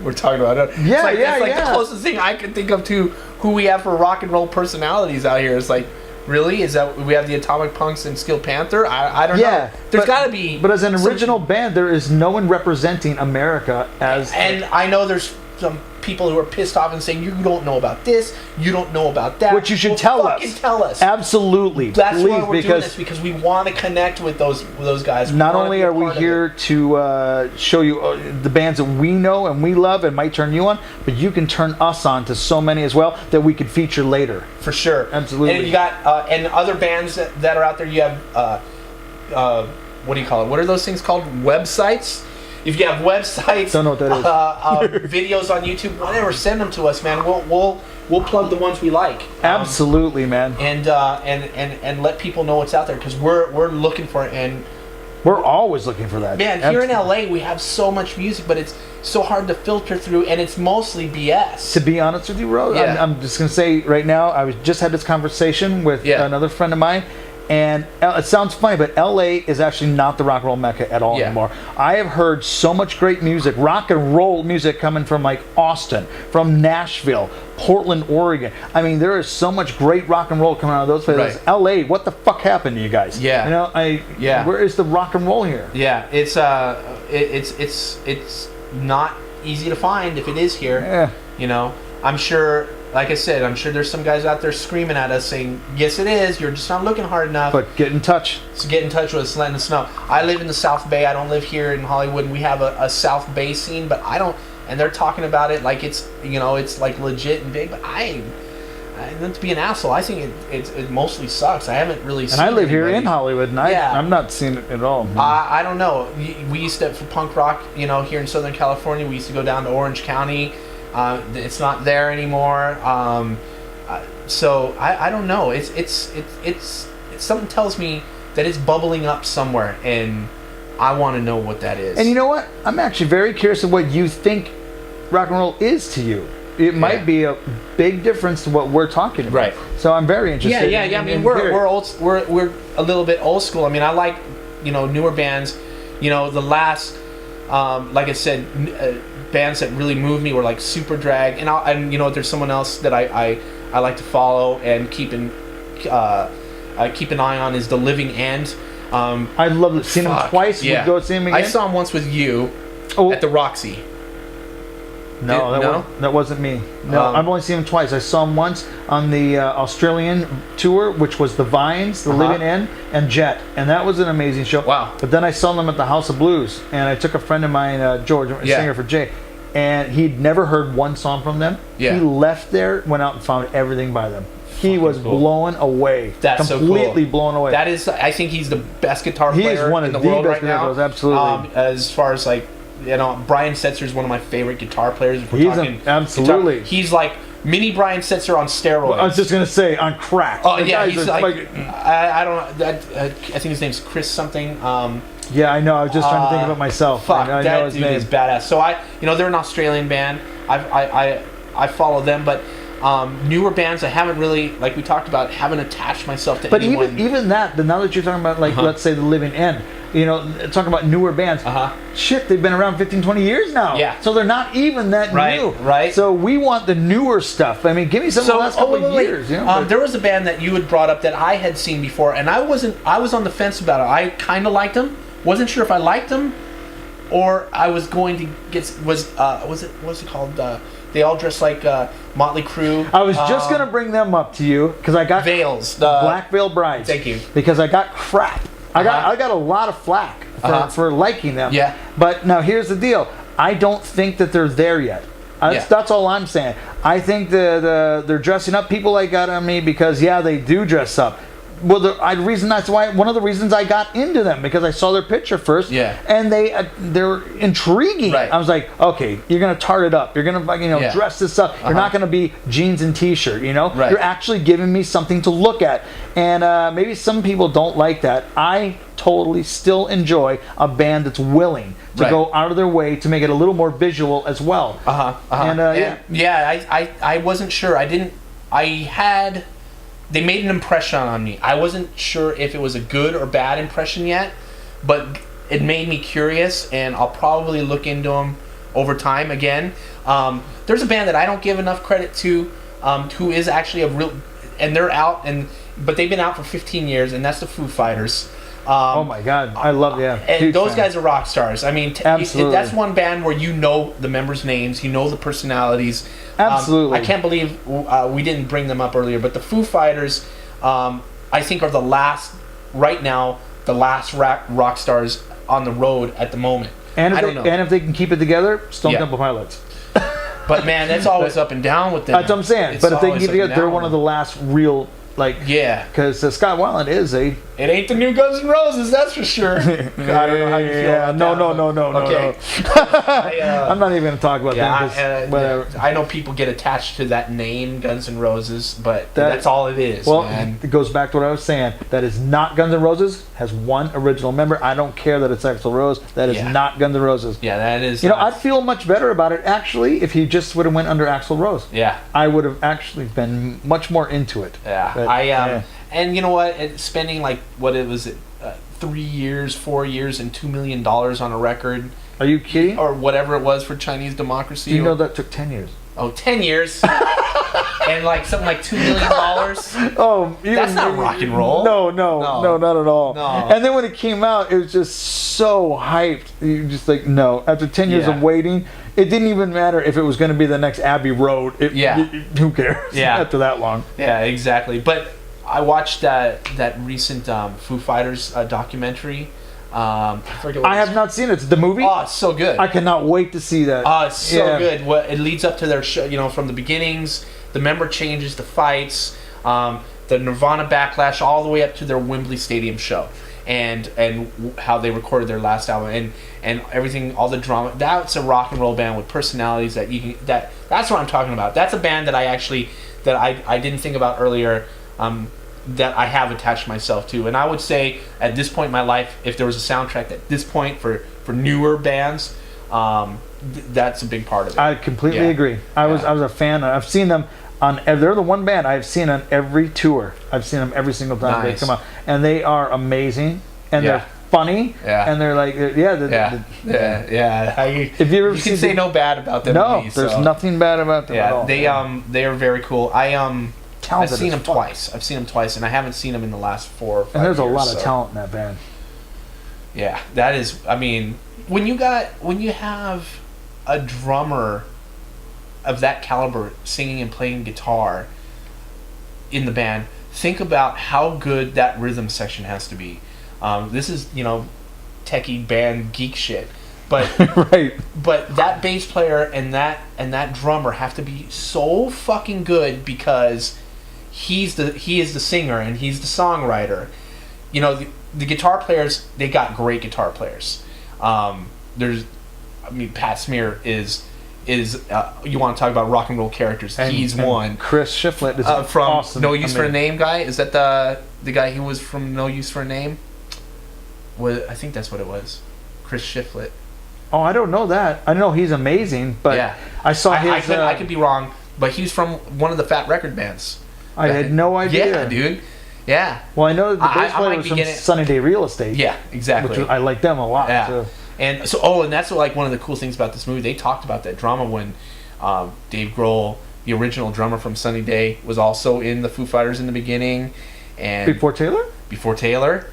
we're talking about.
Yeah,
it's like the closest thing I can think of to who we have for rock and roll personalities out here. It's like, really? Is that we have the Atomic Punks and Steel Panther? I don't know. There's got to be.
But as an original band, there is no one representing America as.
And I know there's some people who are pissed off and saying, you don't know about this, you don't know about that.
Which you should tell us.
Tell us.
Absolutely.
That's why we're doing this, because we want to connect with those guys.
Not only are we here to show you the bands that we know and we love and might turn you on, but you can turn us on to so many as well that we could feature later.
For sure.
Absolutely.
And you got and other bands that are out there. You have what do you call it? What are those things called? Websites. If you have websites,
don't know what that
is. Videos on YouTube, whatever, send them to us, man. We'll plug the ones we like.
Absolutely, man.
And let people know what's out there, because we're looking for it, and
we're always looking for that.
Man, here in LA we have so much music, but it's so hard to filter through, and it's mostly BS.
To be honest with you, Ro, I'm just gonna say right now, I just had this conversation with another friend of mine. And it sounds funny, but LA is actually not the rock and roll mecca at all anymore. I have heard so much great music, rock and roll music, coming from like Austin, from Nashville, Portland, Oregon. I mean, there is so much great rock and roll coming out of those places. Right. LA, what the fuck happened to you guys?
Yeah.
You know, where is the rock and roll here?
Yeah, it's not easy to find if it is here.
Yeah.
You know, I'm sure. Like I said, I'm sure there's some guys out there screaming at us saying, yes, it is. You're just not looking hard enough.
But get in touch.
So get in touch with us, letting us know. I live in the South Bay. I don't live here in Hollywood. And we have a South Bay scene, but I don't. And they're talking about it like it's, it's like legit and big. But not to be an asshole, I think it mostly sucks. I haven't really seen it.
And I live here in Hollywood, and I'm not seeing it at all.
I don't know. We used to, for punk rock, here in Southern California, we used to go down to Orange County. It's not there anymore. So I don't know. It's something tells me that it's bubbling up somewhere, and I want to know what that is.
And you know what? I'm actually very curious of what you think rock and roll is to you. It might be a big difference to what we're talking about.
Right.
So I'm very interested.
Yeah. I mean, we're old. We're a little bit old school. I mean, I like newer bands. The last, like I said. Bands that really moved me were like Superdrag, and there's someone else that I like to follow and keep an eye on is The Living End.
I love it. Seen him twice.
Yeah.
Go see him again.
I saw him once with you at the Roxy.
No, that wasn't me. No, I've only seen him twice. I saw him once on the Australian tour, which was The Vines, The Living End, and Jet, and that was an amazing show.
Wow.
But then I saw them at the House of Blues, and I took a friend of mine, George, a singer for Jay, and he'd never heard one song from them.
Yeah.
He left there, went out and found everything by them. He was blown away.
That's
completely blown away.
That is, I think he's the best guitar player in the world right now.
Absolutely.
As far as like, Brian Setzer is one of my favorite guitar players. If we're talking
absolutely.
Guitar, he's like mini Brian Setzer on steroids.
Well, I was just gonna say on crack.
Oh yeah, he's like I don't know. I think his name's Chris something.
Yeah, I know. I was just trying to think about myself.
Fuck,
I
that
know his
dude
name.
is badass. So they're an Australian band. I follow them, but newer bands I haven't really, like we talked about, haven't attached myself to anyone.
But even that, now that you're talking about, like, let's say The Living End, talking about newer bands, shit, they've been around 15, 20 years now.
Yeah.
So they're not even that new.
Right.
So we want the newer stuff. I mean, give me some of the last couple of years.
There was a band that you had brought up that I had seen before, and I was on the fence about it. I kind of liked them. Wasn't sure if I liked them, or I was going to get, what's it called? They all dress like Motley Crue.
I was just going to bring them up to you because I got
Veils,
Black Veil Brides.
Thank you.
Because I got crap. I got a lot of flack for liking them.
Yeah.
But now here's the deal. I don't think that they're there yet. That's all I'm saying. I think they're dressing up. People like got on me because they do dress up. well, that's why one of the reasons I got into them, because I saw their picture first.
Yeah.
And they're intriguing.
Right.
I was like, okay, you're gonna tart it up. You're gonna
Yeah.
dress this up. You're not gonna be jeans and t-shirt.
Right.
You're actually giving me something to look at. And maybe some people don't like that. I totally still enjoy a band that's willing to
Right.
go out of their way to make it a little more visual as well. And
I wasn't sure. They made an impression on me. I wasn't sure if it was a good or bad impression yet, but it made me curious, and I'll probably look into them over time again. There's a band that I don't give enough credit to, who is actually a real, and they're out, but they've been out for 15 years, and that's the Foo Fighters.
Oh my God, I love
And those guys are rock stars. I mean,
absolutely.
That's one band where you know the members' names, you know the personalities.
Absolutely.
I can't believe we didn't bring them up earlier, but the Foo Fighters, I think, are the last rock stars on the road at the moment.
And
I don't know.
And if they can keep it together, Stone Temple Pilots.
But man, that's always up and down with them.
That's what I'm saying. But if they can keep it together, they're one of the last real. Because Scott Weiland is
It ain't the new Guns N' Roses, that's for sure. I don't know how you feel about that. Okay.
I'm not even going to talk about that. Whatever.
I know people get attached to that name, Guns N' Roses, but that's all it is, man.
It goes back to what I was saying. That is not Guns N' Roses. Has one original member. I don't care that it's Axl Rose. That is not Guns N' Roses.
Yeah, that is.
I'd feel much better about it, actually, if he just would have went under Axl Rose.
Yeah.
I would have actually been much more into it.
Yeah.
But,
and you know what? Spending 3 years, 4 years, and $2 million on a record.
Are you kidding?
Or whatever it was for Chinese Democracy.
You know that took 10 years.
Oh, 10 years. And something like $2 million.
Oh,
that's not rock and roll.
No, not at all.
No.
And then when it came out, it was just so hyped. You just no. After 10 years of waiting, it didn't even matter if it was going to be the next Abbey Road. Who cares?
Yeah.
After that long.
Yeah, exactly. But I watched that recent Foo Fighters documentary. I
have not seen it. It's the movie.
Oh, it's so good.
I cannot wait to see that.
Oh, it's so good. It leads up to their show. From the beginnings, the member changes, the fights, the Nirvana backlash, all the way up to their Wembley Stadium show, and how they recorded their last album, and everything, all the drama. That's a rock and roll band with personalities that you can. That's what I'm talking about. That's a band that I didn't think about earlier. That I have attached myself to, and I would say at this point in my life, if there was a soundtrack at this point for newer bands, that's a big part of it.
I completely agree. I was a fan. I've seen them on. They're the one band I've seen on every tour. I've seen them every single time they come out, and they are amazing, and they're funny, and they're
If you ever can say no bad about them.
No, there's nothing bad about them at all.
They are very cool. I've seen them twice. And I haven't seen them in the last 4 or 5 years.
And there's a lot of talent in that band.
Yeah, that is. I mean, when you have a drummer of that caliber singing and playing guitar in the band, think about how good that rhythm section has to be. This is techie band geek shit. But
right.
But that bass player and that drummer have to be so fucking good because he is the singer and he's the songwriter. The guitar players, they got great guitar players. Pat Smear is you want to talk about rock and roll characters? He's one.
Chris Shiflett is
from
awesome.
No Use for a Name guy. Is that the guy who was from No Use for a Name? I think that's what it was. Chris Shiflett.
Oh, I don't know that. I know he's amazing, but I saw his.
I could be wrong, but he's from one of the Fat Record bands.
I had no idea.
Yeah, dude. Yeah.
Well, I know that the bass player was from Sunny Day Real Estate.
Yeah, exactly.
Which I like them a lot.
Yeah.
So.
And that's one of the cool things about this movie. They talked about that drama when Dave Grohl, the original drummer from Sunny Day, was also in the Foo Fighters in the beginning. And
before Taylor.
Before Taylor.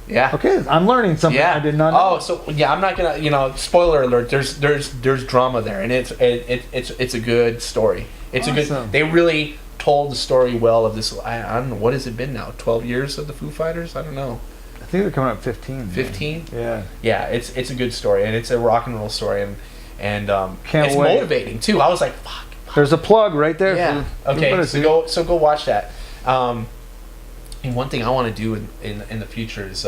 Yeah.
Okay, I'm learning something I did not know.
Oh, so I'm not gonna, spoiler alert. There's drama there, and it's a good story. It's awesome. A good. They really told the story well of this. I don't know, what has it been now? 12 years of the Foo Fighters? I don't know.
I think they're coming up 15.
15?
Yeah.
Yeah, it's a good story, and it's a rock and roll story, and
Can't
it's
wait.
motivating too. I was like, fuck.
There's a plug right there.
Yeah. Okay. So go watch that. And one thing I want to do in the future is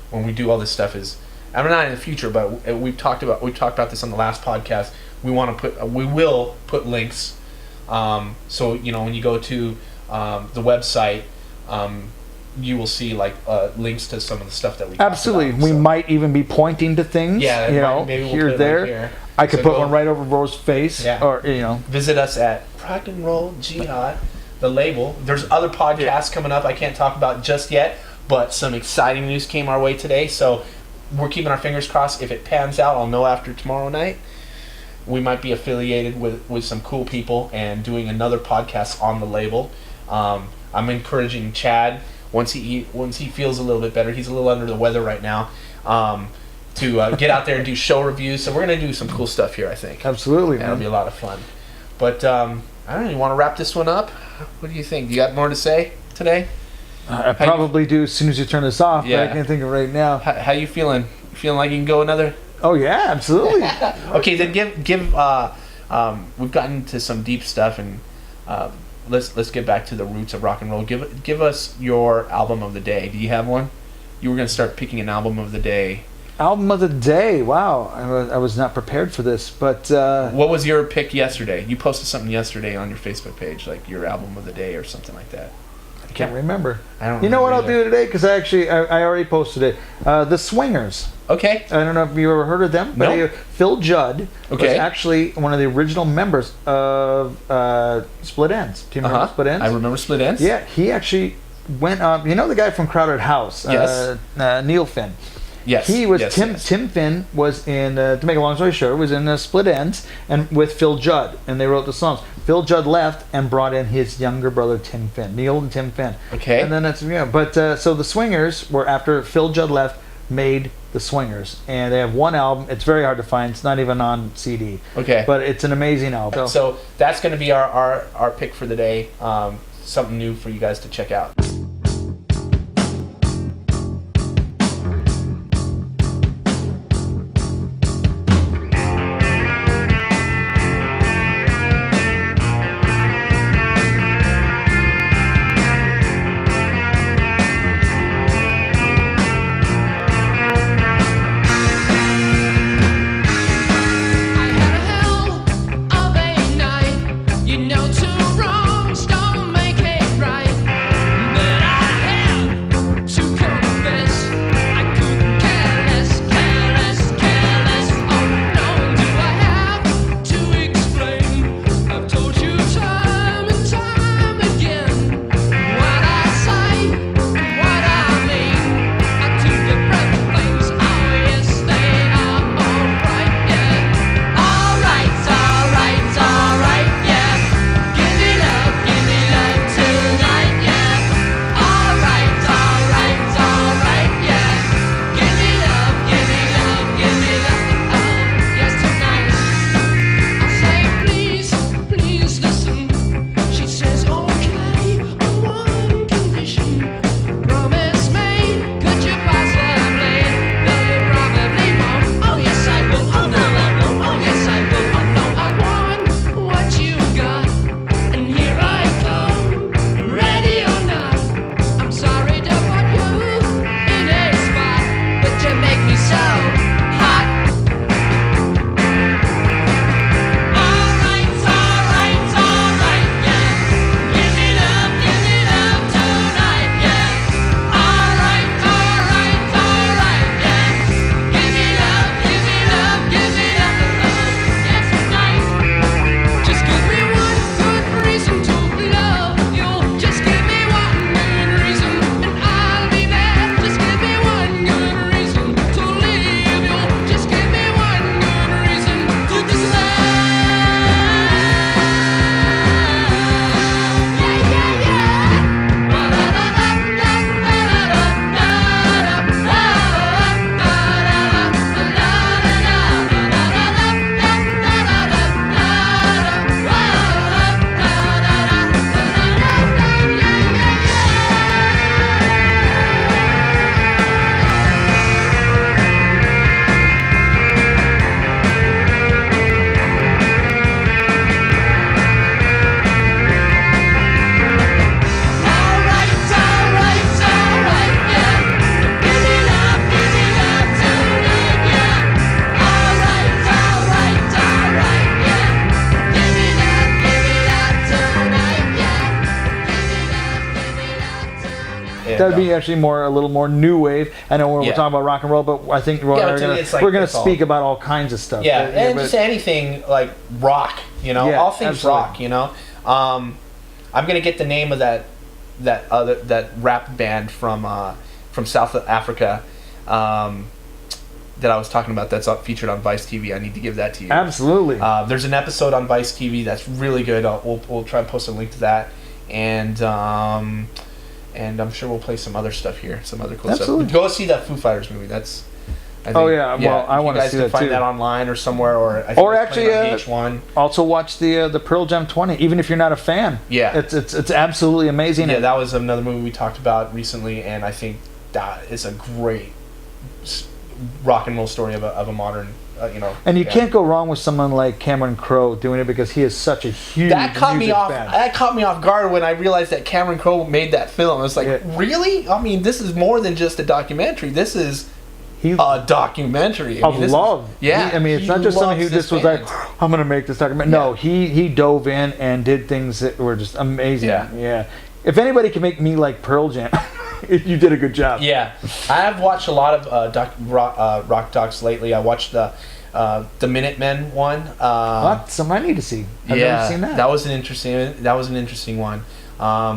when we do all this stuff is, I'm not in the future, but we've talked about this on the last podcast. We will put links. So when you go to the website, you will see like links to some of the stuff that we
absolutely.
Talked about,
we might even be pointing to things.
Yeah, maybe we'll
here,
put it
there.
Right here.
I could put one right over Rose's face.
Yeah.
Or
visit us at Rock and Roll Jihad, the label. There's other podcasts coming up I can't talk about just yet, but some exciting news came our way today. So we're keeping our fingers crossed. If it pans out, I'll know after tomorrow night. We might be affiliated with some cool people and doing another podcast on the label. I'm encouraging Chad once he feels a little bit better. He's a little under the weather right now. To get out there and do show reviews. So we're gonna do some cool stuff here, I think.
Absolutely,
That'll be a lot of fun. But I don't know. You want to wrap this one up? What do you think? You got more to say today?
I probably do as soon as you turn this off.
Yeah.
But I can't think of it right now.
How you feeling? Feeling like you can go another?
Oh yeah, absolutely.
Okay, then give. We've gotten to some deep stuff, and let's get back to the roots of rock and roll. Give us your album of the day. Do you have one? You were gonna start picking an album of the day.
Album of the day. Wow, I was not prepared for this, but
what was your pick yesterday? You posted something yesterday on your Facebook page, like your album of the day or something like that.
I can't remember.
I don't.
You know what I'll
either.
do today? Because I already posted it. The Swingers.
Okay.
I don't know if you ever heard of them, but
No.
Phil Judd was actually one of the original members of Split Ends. Do you remember Split Ends?
I remember Split Ends.
Yeah, he actually went up. You know the guy from Crowded House?
Yes.
Neil Finn.
Yes.
He was
yes,
Tim.
yes.
Tim Finn was in. To make a long story short, was in Split Ends and with Phil Judd, and they wrote the songs. Phil Judd left and brought in his younger brother Tim Finn, Neil and Tim Finn.
Okay.
And then that's But so the Swingers were after Phil Judd left, made the Swingers, and they have one album. It's very hard to find. It's not even on CD.
Okay.
But it's an amazing album.
So that's going to be our pick for the day. Something new for you guys to check out.
You know two wrongs don't make it right.
That would be actually a little more new wave. I know we're
Yeah.
talking about rock and roll, but I think
Yeah, but to me, it's like-
we're gonna
it's all-
speak about all kinds of stuff.
Yeah, and
but-
just anything like rock, you know,
Yeah,
all things
absolutely.
rock, you know. I'm gonna get the name of that rap band from South Africa that I was talking about. That's featured on Vice TV. I need to give that to you.
Absolutely.
There's an episode on Vice TV that's really good. We'll try and post a link to that, and I'm sure we'll play some other stuff here, some other cool
Absolutely.
stuff. Go see that Foo Fighters movie. That's I think,
well, I want to see
You guys can
that
find
too.
that online or somewhere, or I think
Or
it's playing
actually,
on VH1.
Also watch the Pearl Jam 20, even if you're not a fan.
Yeah.
It's absolutely amazing.
Yeah, that was another movie we talked about recently, and I think that is a great rock and roll story of a modern,
And you can't go wrong with someone like Cameron Crowe doing it because he is such a huge
That caught me
music
off.
fan.
That caught me off guard when I realized that Cameron Crowe made that film. I was like,
Yeah.
really? I mean, this is more than just a documentary. This is a documentary
Of love.
Yeah,
It's
he
not just someone who
loves this
just was like,
band.
I'm going to make this documentary. No, he dove in and did things that were just amazing.
Yeah.
If anybody can make me like Pearl Jam, you did a good job.
Yeah, I have watched a lot of rock docs lately. I watched the Minutemen one.
That's something I need to see. I've never seen that.
That was an interesting one. All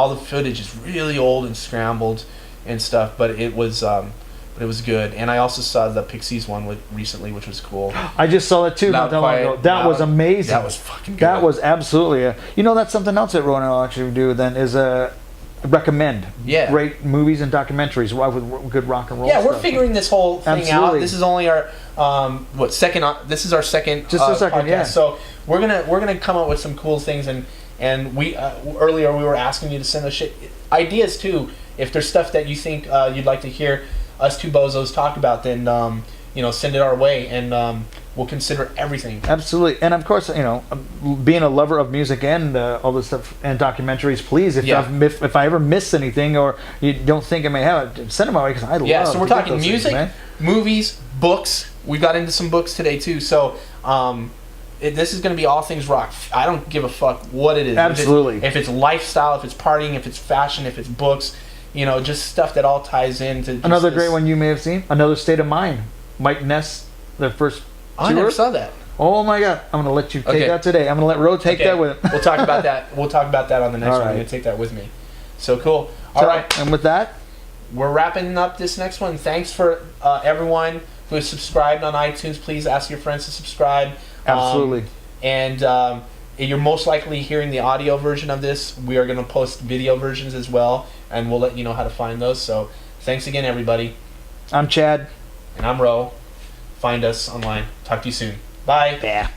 the footage is really old and scrambled and stuff, but it was good. And I also saw the Pixies one recently, which was cool.
I just saw that too not that long ago. That was amazing.
That was fucking good.
That was absolutely that's something else that Ronan will actually do then is recommend great movies and documentaries with good rock and roll
Yeah,
stuff.
we're figuring this whole thing
Absolutely.
out. This is only our second. This is our second.
Just a second,
podcast.
yeah.
So we're gonna come up with some cool things, and we earlier we were asking you to send us ideas too. If there's stuff that you think you'd like to hear us two bozos talk about, then send it our way, and we'll consider everything.
Absolutely, and of course, being a lover of music and all this stuff and documentaries, please, if I ever miss anything or you don't think I may have it, send them my way because I love.
Yeah, so we're
to get
talking
those
music,
things, man.
movies, books. We got into some books today too. So this is going to be all things rock. I don't give a fuck what it is.
Absolutely.
If it's lifestyle, if it's partying, if it's fashion, if it's books, just stuff that all ties into. Just
Another great one you may have seen, Another State of Mind. Mike Ness, the first.
I never saw that.
Oh my God! I'm gonna let you take
Okay.
that today. I'm gonna let Ro take that with him.
We'll talk about that. We'll talk about that on the next
All
one. I'm
right.
going to take that with me. So cool. All right.
And with that,
We're wrapping up this next one. Thanks for everyone who has subscribed on iTunes. Please ask your friends to subscribe.
absolutely.
And you're most likely hearing the audio version of this. We are going to post video versions as well, and we'll let you know how to find those. So thanks again, everybody.
I'm Chad.
And I'm Ro. Find us online. Talk to you soon. Bye.
Yeah.